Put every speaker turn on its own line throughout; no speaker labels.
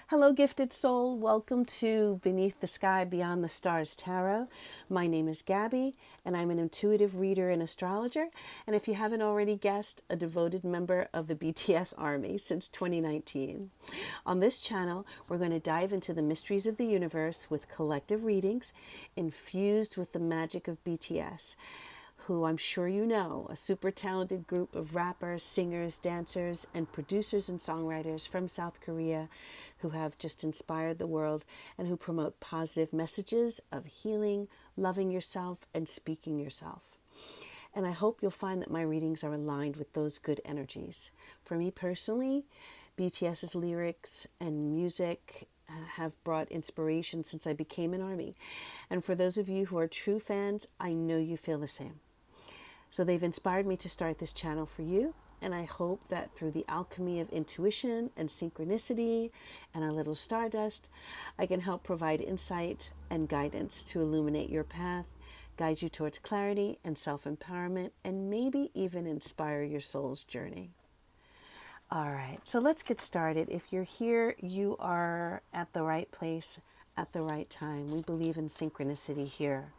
Hello, gifted soul. Welcome to Beneath the Sky, Beyond the Stars Tarot. My name is Gabby, and I'm an intuitive reader and astrologer. And if you haven't already guessed, a devoted member of the BTS Army since 2019. On this channel, we're going to dive into the mysteries of the universe with collective readings infused with the magic of BTS, who I'm sure you know, a super talented group of rappers, singers, dancers, and producers and songwriters from South Korea who have just inspired the world and who promote positive messages of healing, loving yourself, and speaking yourself. And I hope you'll find that my readings are aligned with those good energies. For me personally, BTS's lyrics and music have brought inspiration since I became an ARMY. And for those of you who are true fans, I know you feel the same. So they've inspired me to start this channel for you, and I hope that through the alchemy of intuition and synchronicity and a little stardust, I can help provide insight and guidance to illuminate your path, guide you towards clarity and self-empowerment, and maybe even inspire your soul's journey. All right, so let's get started. If you're here, you are at the right place at the right time. We believe in synchronicity here.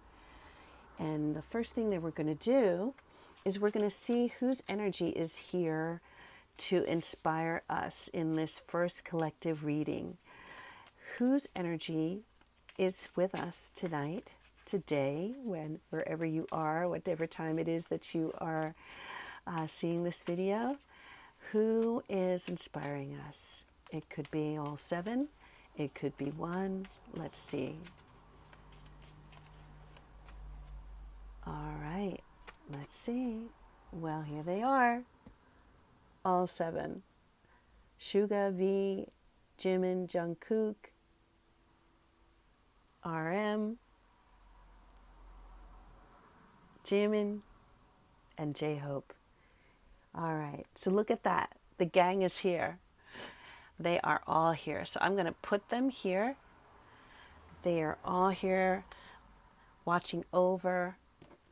And the first thing that we're going to do is we're going to see whose energy is here to inspire us in this first collective reading. Whose energy is with us tonight, today, wherever you are, whatever time it is that you are seeing this video. Who is inspiring us? It could be all seven. It could be one. Let's see. All right, let's see. Well, here they are. All seven. Suga, V, Jimin, Jungkook, RM, Jimin, and J-Hope. All right, so look at that. The gang is here. They are all here. So I'm going to put them here. They are all here watching over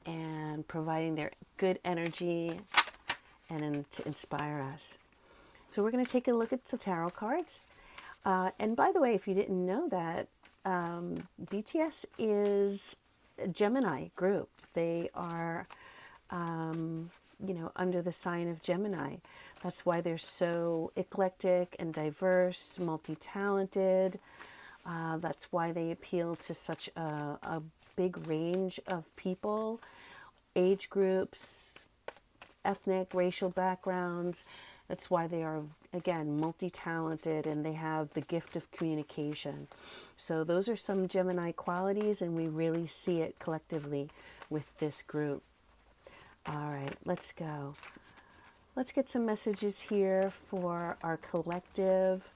and providing their good energy and to inspire us. So we're going to take a look at the tarot cards. And by the way, if you didn't know that, BTS is a Gemini group. They are, under the sign of Gemini. That's why they're so eclectic and diverse, multi-talented. That's why they appeal to such a big range of people, age groups, ethnic, racial backgrounds. That's why they are, again, multi-talented and they have the gift of communication. So those are some Gemini qualities, and we really see it collectively with this group. All right, let's go. Let's get some messages here for our collective,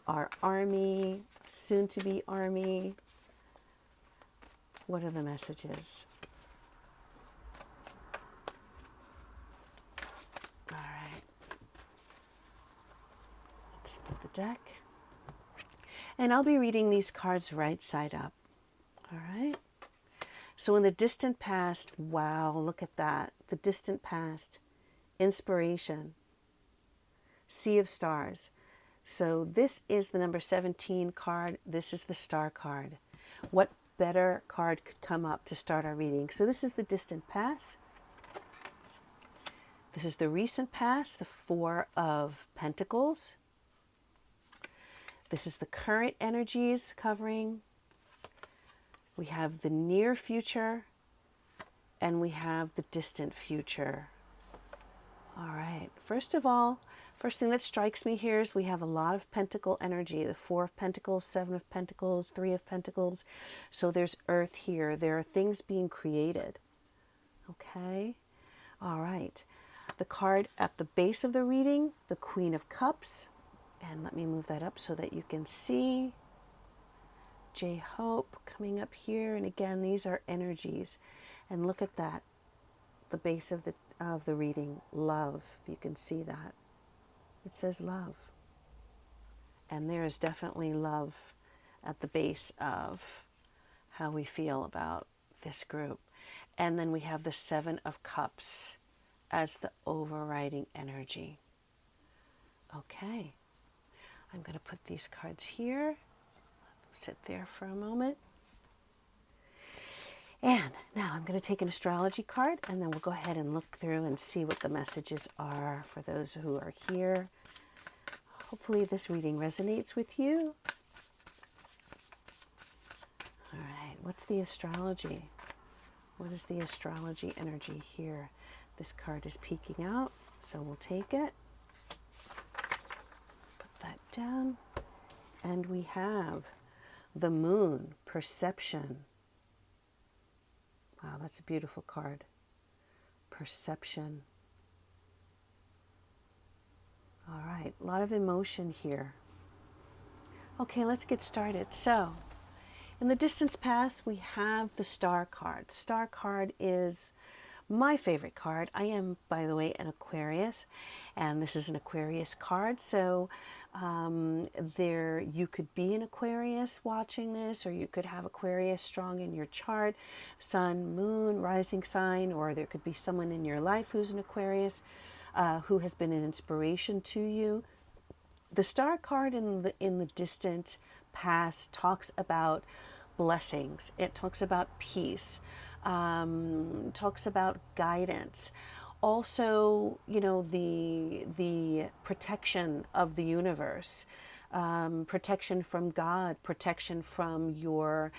our army, soon-to-be army. What are the messages? All right. Let's split the deck. And I'll be reading these cards right side up. All right. So in the distant past, wow, look at that. The distant past, inspiration, sea of stars. So this is the number 17 card. This is the star card. What better card could come up to start our reading? So this is the distant past. This is the recent past, the Four of Pentacles. This is the current energies covering. We have the near future, and we have the distant future. All right. First of all, first thing that strikes me here is we have a lot of pentacle energy. The Four of Pentacles, Seven of Pentacles, Three of Pentacles. So there's earth here. There are things being created. Okay. All right. The card at the base of the reading, the Queen of Cups. And let me move that up so that you can see. J-Hope coming up here. And again, these are energies. And look at that. The base of the reading, love. You can see that. It says love. And there is definitely love at the base of how we feel about this group. And then we have the Seven of Cups as the overriding energy. Okay. I'm going to put these cards here, sit there for a moment. And now I'm going to take an astrology card, and then we'll go ahead and look through and see what the messages are for those who are here. Hopefully this reading resonates with you. All right, what's the astrology? What is the astrology energy here? This card is peeking out, so we'll take it. Put that down. And we have the moon, perception. Wow, that's a beautiful card. Perception. All right, a lot of emotion here. Okay, let's get started. So, in the distance past, we have the star card. Star card is my favorite card. I am, by the way, an Aquarius, and this is an Aquarius card. So there, you could be an Aquarius watching this, or you could have Aquarius strong in your chart, sun, moon, rising sign, or there could be someone in your life who's an Aquarius, who has been an inspiration to you. The star card in the distant past talks about blessings. It talks about peace. Talks about guidance. Also, you know, the protection of the universe, protection from God, protection from your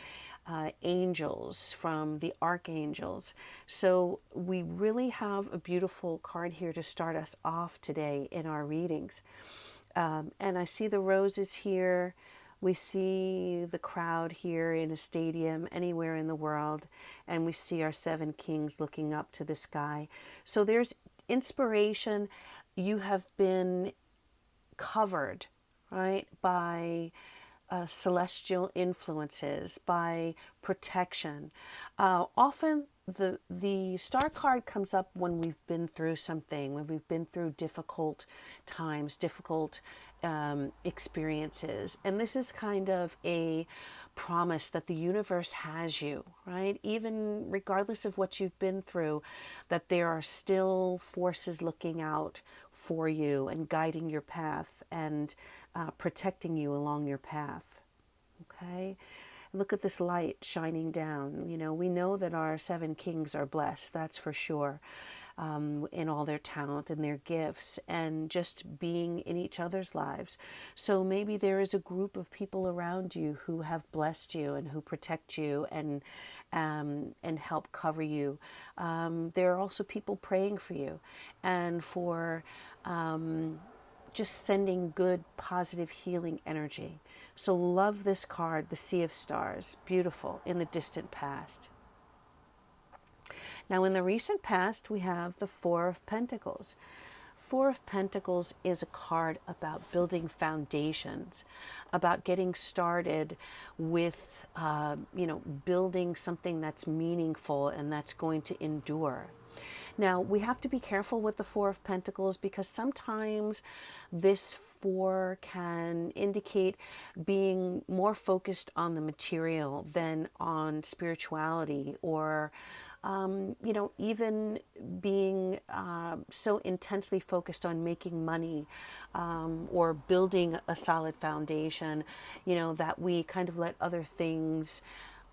angels, from the archangels. So we really have a beautiful card here to start us off today in our readings. And I see the roses here. We see the crowd here in a stadium anywhere in the world, and we see our 7 kings looking up to the sky. So there's inspiration. You have been covered, right, by celestial influences, by protection. Often the star card comes up when we've been through something, when we've been through difficult times, difficult experiences. And this is kind of a promise that the universe has you, right? Even regardless of what you've been through, that there are still forces looking out for you and guiding your path and protecting you along your path. Okay? Look at this light shining down. You know, we know that our 7 kings are blessed, that's for sure, in all their talent and their gifts and just being in each other's lives. So maybe there is a group of people around you who have blessed you and who protect you and help cover you. There are also people praying for you and for just sending good, positive, healing energy. So love this card, the Sea of Stars. Beautiful in the distant past. Now in the recent past, we have the Four of Pentacles. Four of Pentacles is a card about building foundations, about getting started with, building something that's meaningful and that's going to endure. Now, we have to be careful with the Four of Pentacles because sometimes this 4 can indicate being more focused on the material than on spirituality, or even being so intensely focused on making money or building a solid foundation, that we kind of let other things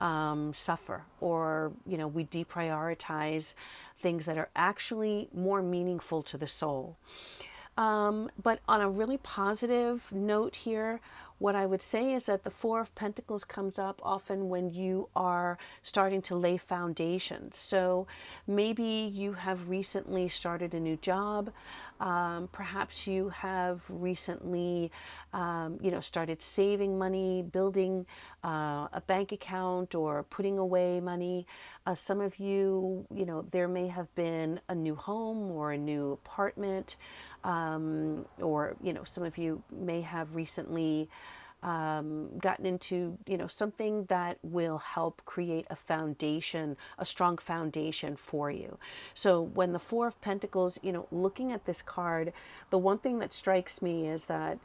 suffer, or, we deprioritize things that are actually more meaningful to the soul. But on a really positive note here, what I would say is that the Four of Pentacles comes up often when you are starting to lay foundations. So maybe you have recently started a new job. Perhaps you have recently, started saving money, building a bank account, or putting away money. Some of you, there may have been a new home or a new apartment, or, some of you may have recently gotten into, something that will help create a foundation, a strong foundation for you. So when the Four of Pentacles, looking at this card, the one thing that strikes me is that,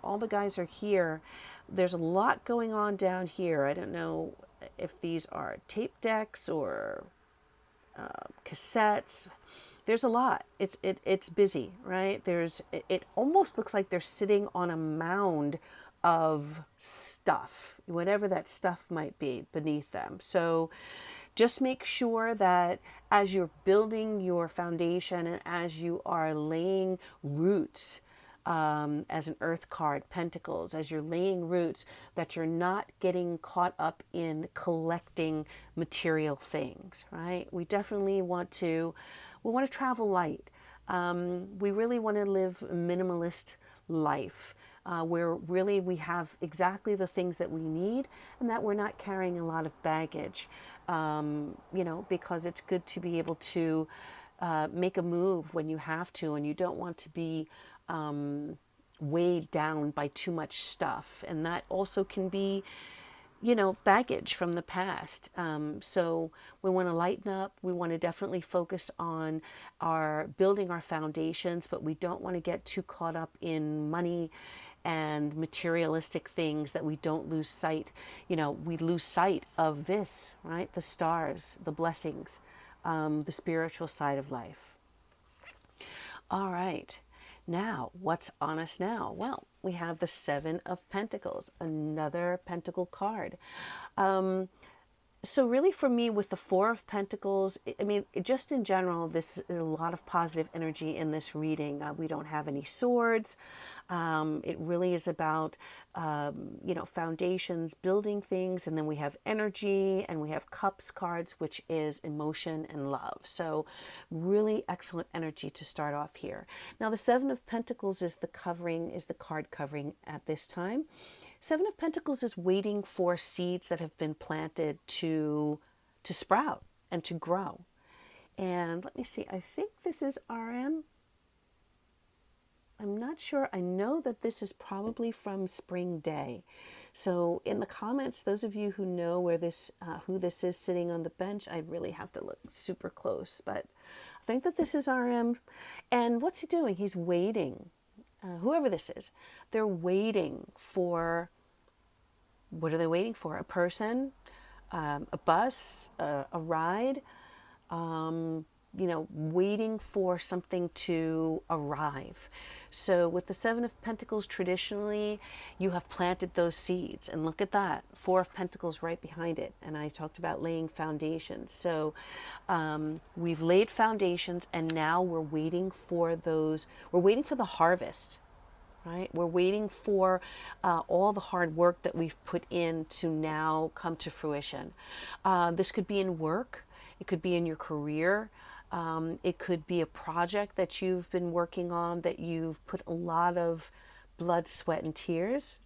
all the guys are here. There's a lot going on down here. I don't know if these are tape decks or cassettes, there's a lot. It's busy, right? It almost looks like they're sitting on a mound of stuff, whatever that stuff might be beneath them. So just make sure that as you're building your foundation and as you are laying roots, as an earth card, pentacles, as you're laying roots, that you're not getting caught up in collecting material things, right? We want to travel light. We really want to live a minimalist life, where really we have exactly the things that we need and that we're not carrying a lot of baggage, because it's good to be able to make a move when you have to, and you don't want to be weighed down by too much stuff. And that also can be, baggage from the past. So we want to lighten up. We want to definitely focus on building our foundations, but we don't want to get too caught up in money and materialistic things that we don't lose sight. We lose sight of this, right? The stars, the blessings, the spiritual side of life. All right. Now, what's on us now? Well, we have the Seven of Pentacles, another Pentacle card. So really for me with the Four of Pentacles, I mean, just in general, this is a lot of positive energy in this reading. We don't have any swords. It really is about, foundations, building things. And then we have energy and we have cups cards, which is emotion and love. So really excellent energy to start off here. Now, the Seven of Pentacles is the card covering at this time. Seven of Pentacles is waiting for seeds that have been planted to sprout and to grow. And let me see, I think this is RM. I'm not sure. I know that this is probably from Spring Day. So in the comments, those of you who know who this is sitting on the bench, I really have to look super close. But I think that this is RM. And what's he doing? He's waiting. Whoever this is, they're waiting for, what are they waiting for? A person, a bus, a ride, waiting for something to arrive. So with the Seven of Pentacles, traditionally, you have planted those seeds. And look at that, Four of Pentacles right behind it. And I talked about laying foundations. So we've laid foundations and now we're waiting for the harvest. Right? We're waiting for all the hard work that we've put in to now come to fruition. This could be in work. It could be in your career. It could be a project that you've been working on that you've put a lot of blood, sweat, and tears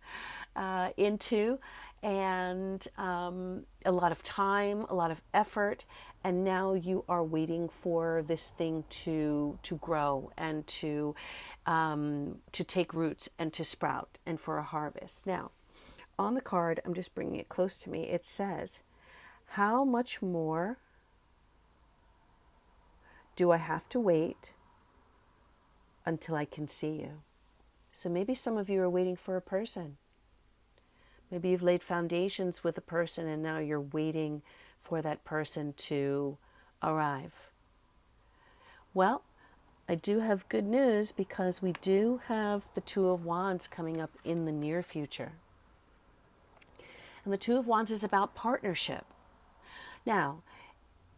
into, and a lot of time, a lot of effort, and now you are waiting for this thing to grow and to take roots and to sprout and for a harvest. Now, on the card, I'm just bringing it close to me, it says, how much more do I have to wait until I can see you? So maybe some of you are waiting for a person. Maybe you've laid foundations with a person and now you're waiting for that person to arrive. Well, I do have good news because we do have the Two of Wands coming up in the near future. And the Two of Wands is about partnership. Now,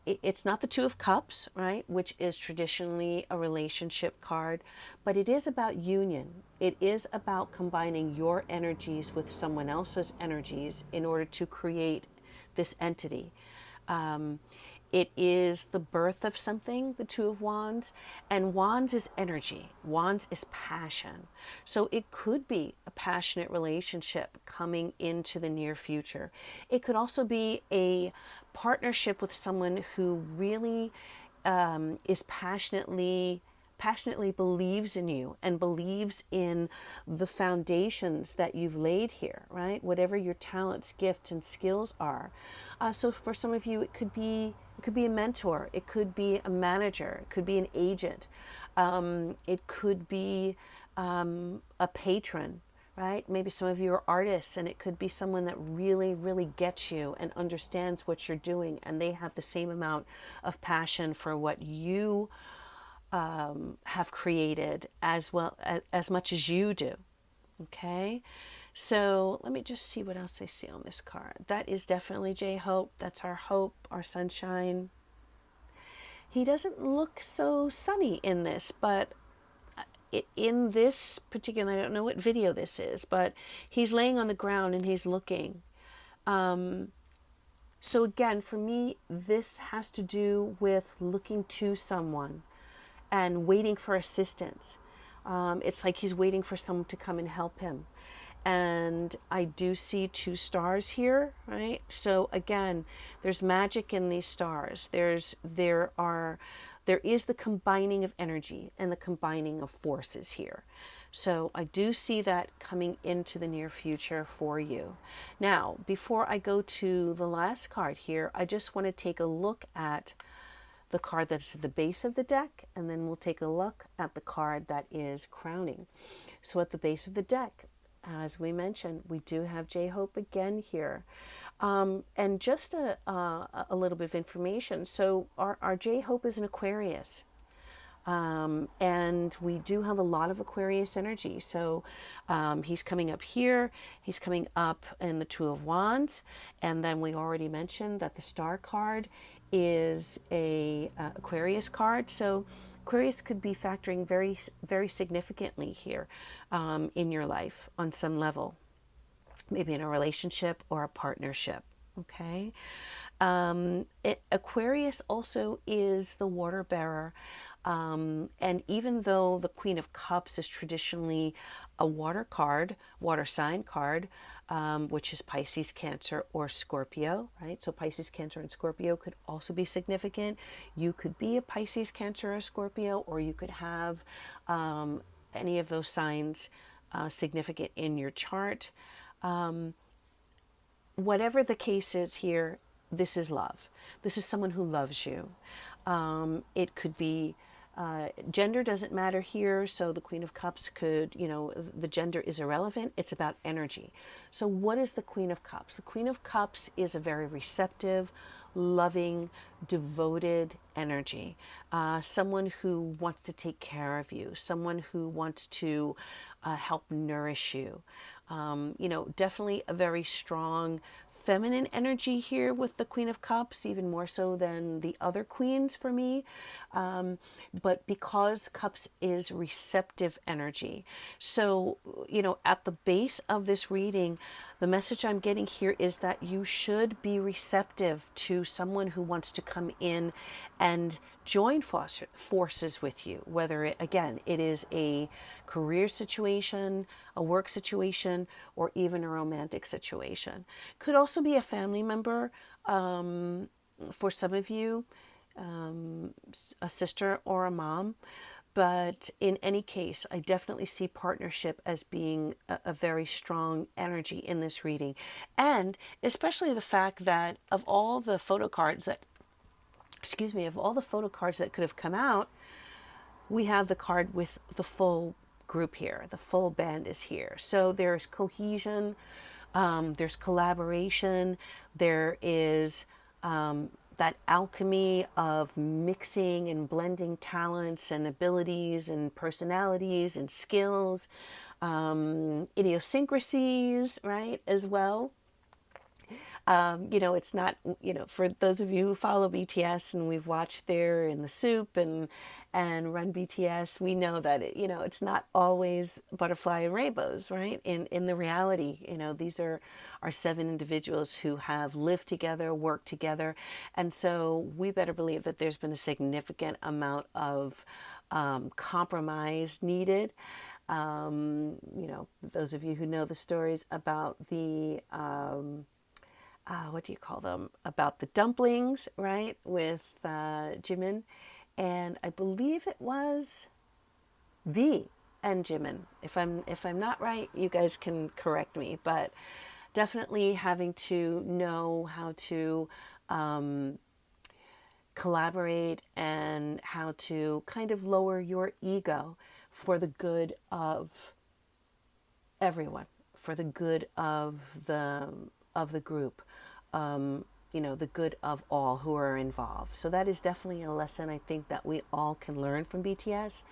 it's not the Two of Cups, right, which is traditionally a relationship card, but it is about union. It is about combining your energies with someone else's energies in order to create this entity. It is the birth of something, the Two of Wands, and Wands is energy. Wands is passion. So it could be a passionate relationship coming into the near future. It could also be a partnership with someone who really is passionately believes in you and believes in the foundations that you've laid here, right? Whatever your talents, gifts, and skills are. So for some of you, it could be a mentor, it could be a manager, it could be an agent, it could be a patron, right? Maybe some of you are artists and it could be someone that really, really gets you and understands what you're doing and they have the same amount of passion for what you have created as well as much as you do. Okay, so let me just see what else I see on this card. That is definitely J Hope. That's our hope, our sunshine. He doesn't look so sunny in this, but in this particular, I don't know what video this is, but he's laying on the ground and he's looking. So again, for me, this has to do with looking to someone and waiting for assistance. It's like he's waiting for someone to come and help him. And I do see 2 stars here, right? So again, there's magic in these stars. There is the combining of energy and the combining of forces here. So I do see that coming into the near future for you. Now, before I go to the last card here, I just want to take a look at the card that's at the base of the deck, and then we'll take a look at the card that is crowning. So at the base of the deck, as we mentioned, we do have J-Hope again here. And just a little bit of information. So our J-Hope is an Aquarius. And we do have a lot of Aquarius energy. So he's coming up here. He's coming up in the 2 of Wands. And then we already mentioned that the Star card is a Aquarius card. So Aquarius could be factoring very, very significantly here in your life on some level, maybe in a relationship or a partnership. Okay. Aquarius also is the water bearer. And even though the Queen of Cups is traditionally a water card, water sign card, which is Pisces, Cancer, or Scorpio, right? So Pisces, Cancer, and Scorpio could also be significant. You could be a Pisces, Cancer, or Scorpio, or you could have any of those signs significant in your chart. Whatever the case is here, this is love. This is someone who loves you. It could be gender doesn't matter here. So the Queen of Cups could, the gender is irrelevant. It's about energy. So what is the Queen of Cups? The Queen of Cups is a very receptive, loving, devoted energy. Someone who wants to take care of you. Someone who wants to help nourish you. Definitely a very strong feminine energy here with the Queen of Cups, even more so than the other queens for me. But because Cups is receptive energy. So, at the base of this reading, the message I'm getting here is that you should be receptive to someone who wants to come in and join forces with you, whether it is a career situation, a work situation, or even a romantic situation. Could also be a family member, for some of you, a sister or a mom. But in any case, I definitely see partnership as being a very strong energy in this reading. And especially the fact that of all the photo cards that could have come out, we have the card with the full group here. The full band is here. So there's cohesion, there's collaboration, there is that alchemy of mixing and blending talents and abilities and personalities and skills, idiosyncrasies, right, as well. It's not, for those of you who follow BTS and we've watched their In the Soup and run BTS, we know that, it's not always butterfly and rainbows, right? In the reality, these are 7 individuals who have lived together, worked together. And so we better believe that there's been a significant amount of compromise needed. Those of you who know the stories about the, what do you call them? About the dumplings, right? With Jimin, and I believe it was V and Jimin. If I'm not right, you guys can correct me. But definitely having to know how to collaborate and how to kind of lower your ego for the good of everyone, for the good of the group. the good of all who are involved. So that is definitely a lesson I think that we all can learn from BTS,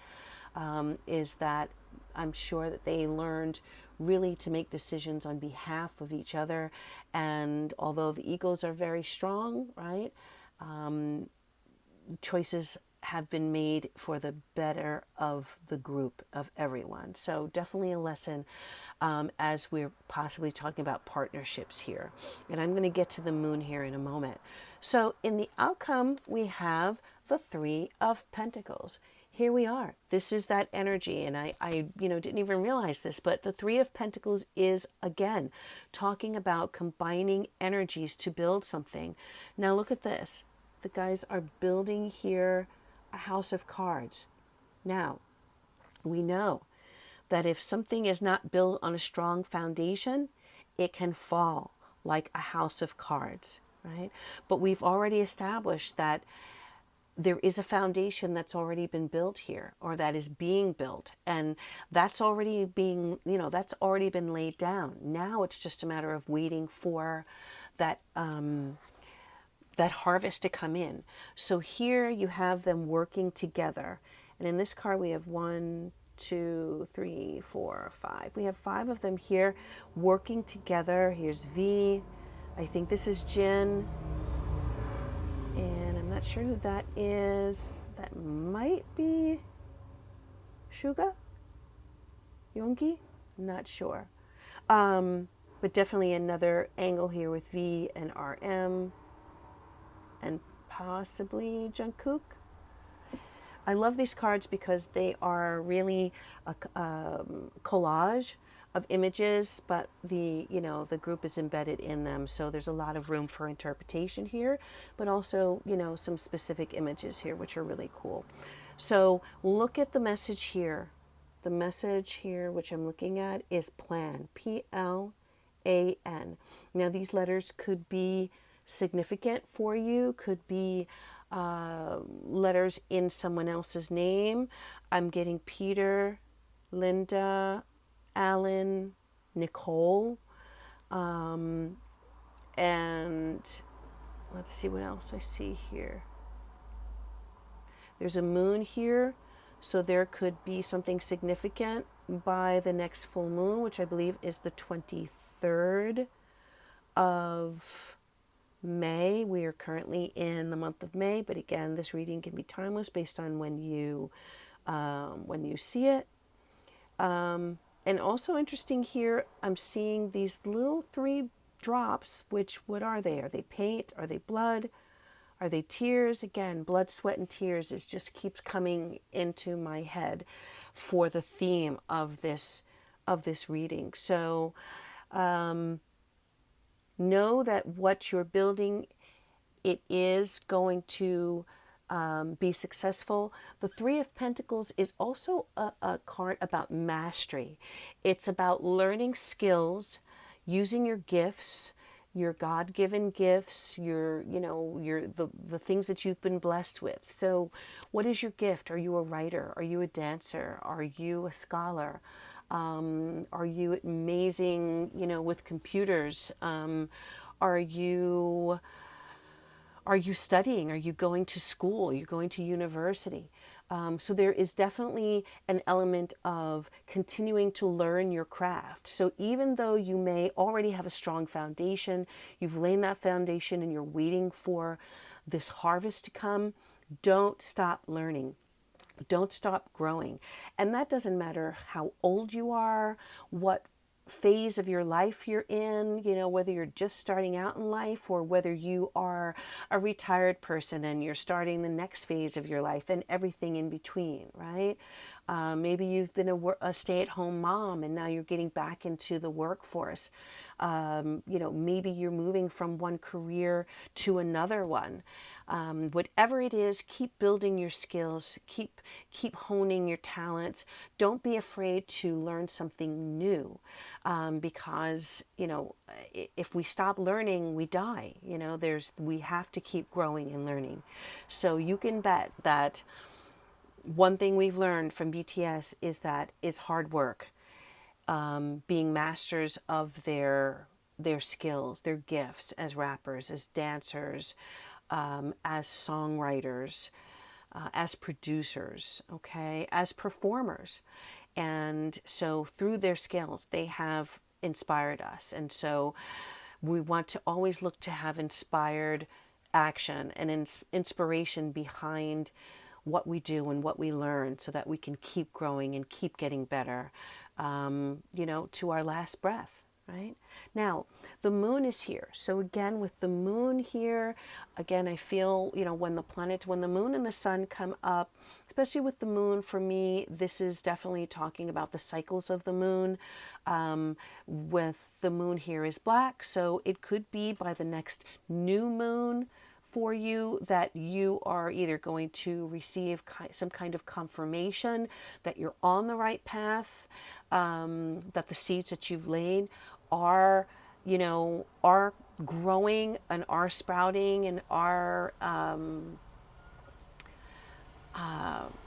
is that I'm sure that they learned really to make decisions on behalf of each other. And although the egos are very strong, right, choices have been made for the better of the group, of everyone. So definitely a lesson, as we're possibly talking about partnerships here. And I'm going to get to the moon here in a moment. So in the outcome, we have the Three of Pentacles. Here we are. This is that energy. And I didn't even realize this, but the Three of Pentacles is, again, talking about combining energies to build something. Now look at this. The guys are building here a house of cards. Now, we know that if something is not built on a strong foundation, it can fall like a house of cards, right? But we've already established that there is a foundation that's already been built here, or that is being built, and that's already that's already been laid down. Now it's just a matter of waiting for that that harvest to come in. So here you have them working together. And in this card we have 1, 2, 3, 4, 5. We have 5 of them here working together. Here's V. I think this is Jin. And I'm not sure who that is. That might be Suga? Yoongi? Not sure. But definitely another angle here with V and RM. And possibly Jungkook. I love these cards because they are really a collage of images, but the group is embedded in them, so there's a lot of room for interpretation here, but also some specific images here which are really cool. So look at the message here. The message here which I'm looking at is plan, PLAN. Now these letters could be significant for you, could be letters in someone else's name. I'm getting Peter, Linda, Alan, Nicole, and let's see what else I see here. There's a moon here, so there could be something significant by the next full moon, which I believe is the 23rd of May. We are currently in the month of May, but again, this reading can be timeless based on when you see it. And also interesting here, I'm seeing these little 3 drops, which, what are they? Are they paint? Are they blood? Are they tears? Again, blood, sweat, and tears is just keeps coming into my head for the theme of this reading. So know that what you're building, it is going to be successful. The Three of Pentacles is also a card about mastery. It's about learning skills, using your gifts, your God-given gifts, the things that you've been blessed with. So what is your gift? Are you a writer? Are you a dancer? Are you a scholar? Are you amazing, with computers? Are you studying? Are you going to school? Are you going to university? So there is definitely an element of continuing to learn your craft. So even though you may already have a strong foundation, you've laid that foundation and you're waiting for this harvest to come, don't stop learning. Don't stop growing. And that doesn't matter how old you are, what phase of your life you're in, whether you're just starting out in life or whether you are a retired person and you're starting the next phase of your life and everything in between, right? Maybe you've been a stay-at-home mom and now you're getting back into the workforce. Maybe you're moving from one career to another one. Whatever it is, keep building your skills, keep honing your talents. Don't be afraid to learn something new, because if we stop learning, we die. We have to keep growing and learning. So you can bet that one thing we've learned from BTS is hard work, being masters of their their skills, their gifts as rappers, as dancers, as songwriters, as producers, okay, as performers. And so through their skills, they have inspired us. And so we want to always look to have inspired action and inspiration behind what we do and what we learn so that we can keep growing and keep getting better, to our last breath. Right now, the moon is here. So again, with the moon here, again, I feel, when the moon and the sun come up, especially with the moon, for me, this is definitely talking about the cycles of the moon. With the moon here is black, so it could be by the next new moon for you that you are either going to receive some kind of confirmation that you're on the right path, that the seeds that you've laid are growing and are sprouting and are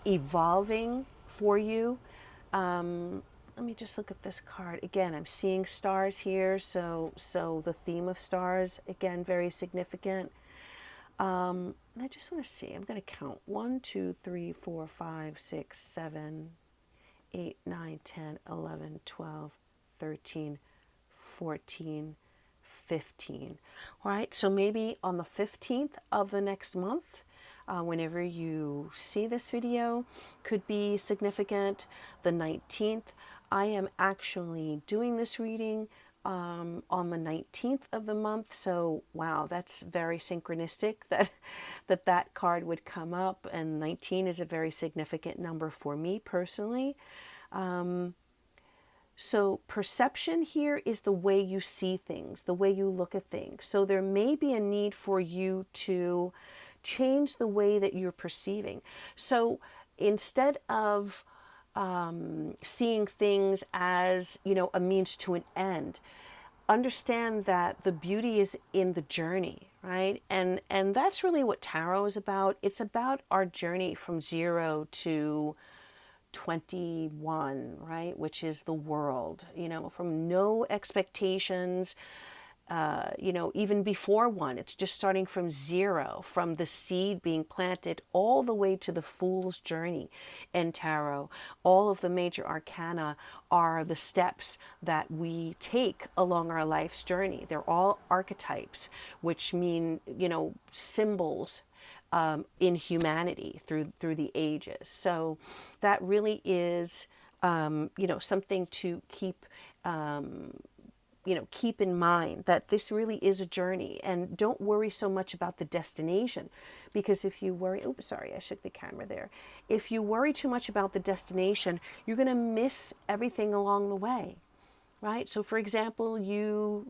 evolving for you. Let me just look at this card again. I'm seeing stars here, so the theme of stars, again, very significant. And I just want to see, I'm going to count 1, 2, 3, 4, 5, 6, 7, 8, 9, 10, 11, 12, 13, 14, 15. All right, so maybe on the 15th of the next month, whenever you see this video, could be significant. The 19th, I am actually doing this reading on the 19th of the month. So, wow, that's very synchronistic that card would come up. And 19 is a very significant number for me personally. So perception here is the way you see things, the way you look at things. So there may be a need for you to change the way that you're perceiving. So instead of seeing things as, a means to an end, understand that the beauty is in the journey, right? And that's really what tarot is about. It's about our journey from 0 to 21, right? Which is the world, from no expectations, even before 1, it's just starting from 0, from the seed being planted all the way to the fool's journey in tarot. All of the major arcana are the steps that we take along our life's journey. They're all archetypes, which mean, symbols in humanity through the ages. So that really is, something to keep, keep in mind, that this really is a journey, and don't worry so much about the destination, because if you worry, oops, sorry, I shook the camera there. If you worry too much about the destination, you're going to miss everything along the way. Right? So for example, you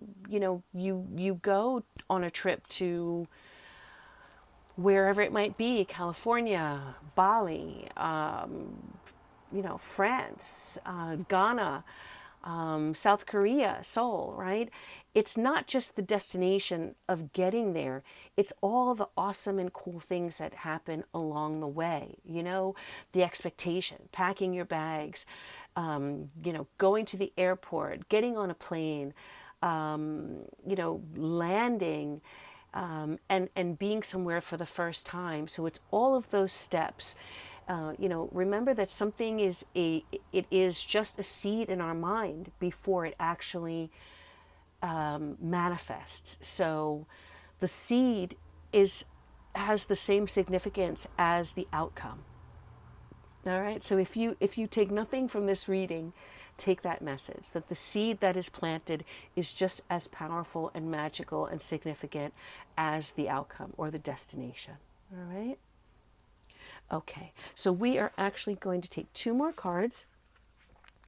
go on a trip to wherever it might be, California, Bali, France, Ghana, South Korea, Seoul, right? It's not just the destination of getting there. It's all the awesome and cool things that happen along the way. The expectation, packing your bags, going to the airport, getting on a plane, landing, and being somewhere for the first time. So it's all of those steps. Remember that something is just a seed in our mind before it actually manifests. So the seed has the same significance as the outcome. All right. So if you take nothing from this reading, take that message that the seed that is planted is just as powerful and magical and significant as the outcome or the destination. All right. Okay, so we are actually going to take 2 more cards.